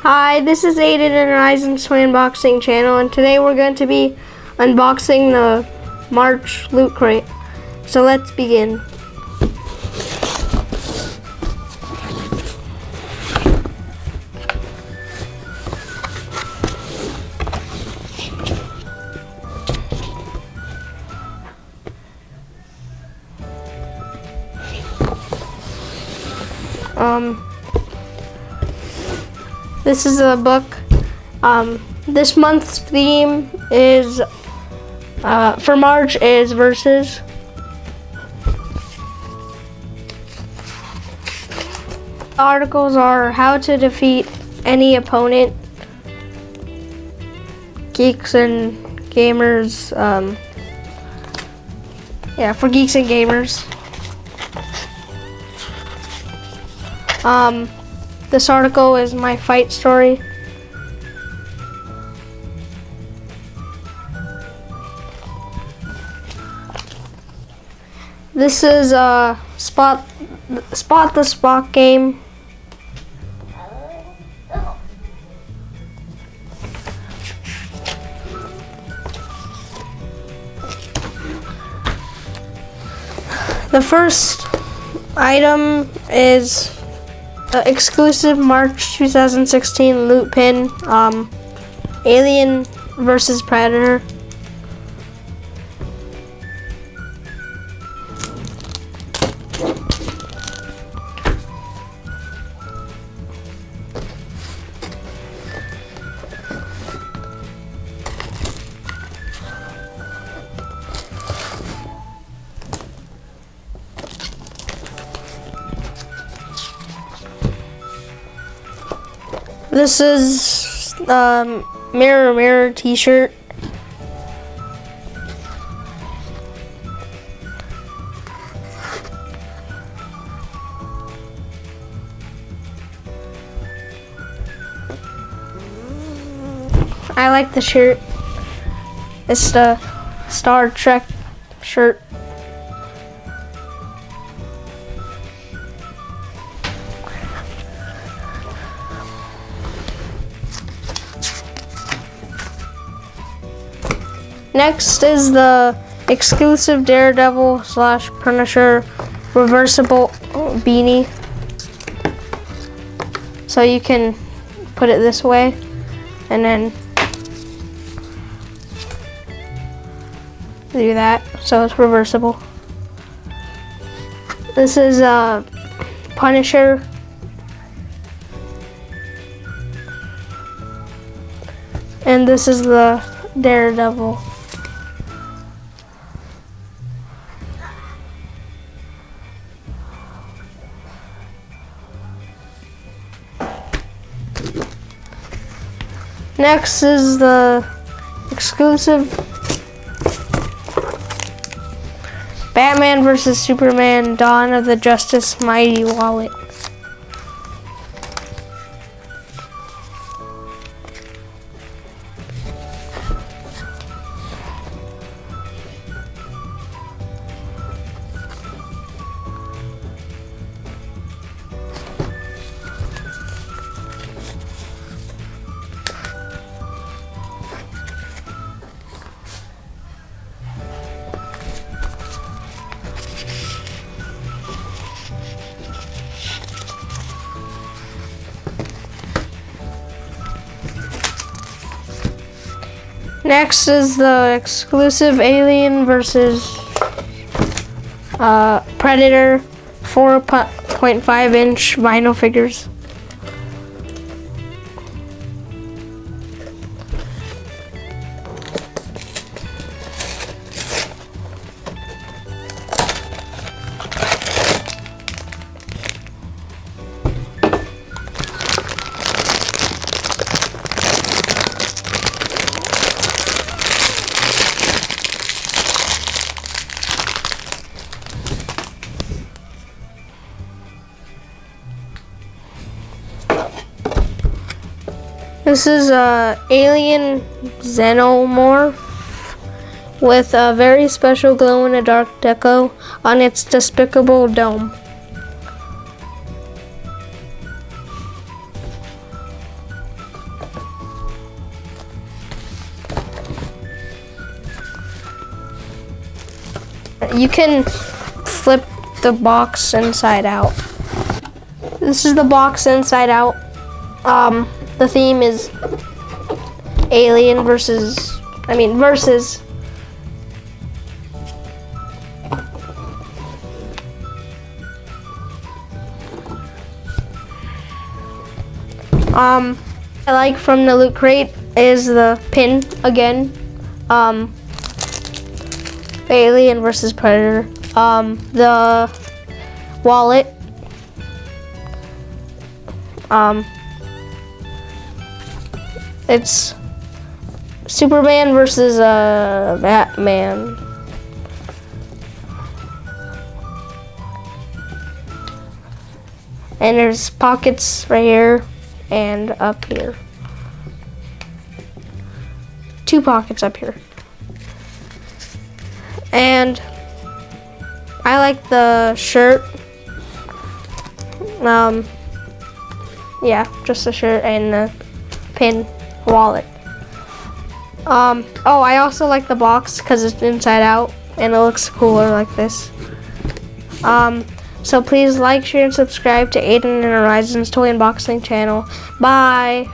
Hi, this is Aiden N Rizen Unboxing channel, and today we're going to be unboxing the March loot crate. So let's begin. This is a book. This month's theme is for March is versus. The articles are how to defeat any opponent, geeks and gamers. Yeah, for geeks and gamers. This article is my fight story. This is Spot the Spock game. The first item is exclusive March 2016 loot pin, Alien versus Predator. This is Mirror Mirror t-shirt. I like the shirt. It's the Star Trek shirt. Next is the exclusive Daredevil / Punisher reversible beanie. So you can put it this way and then do that, so it's reversible. This is a Punisher. And this is the Daredevil. Next is the exclusive Batman vs. Superman Dawn of the Justice Mighty wallet. Next is the exclusive Alien vs. Predator 4.5-inch vinyl figures. This is a alien xenomorph with a very special glow-in-the-dark deco on its despicable dome. you can flip the box inside out. This is the box inside out. The theme is alien versus. I like from the loot crate is the pin again. Alien versus Predator. The wallet. It's Superman versus Batman. And there's pockets right here and up here. 2 pockets up here. And I like the shirt. Yeah, just the shirt and the pin wallet. Oh, I also like the box because it's inside out and it looks cooler like this. So please like, share, and subscribe to Aiden N Rizen's Toy Unboxing channel. Bye!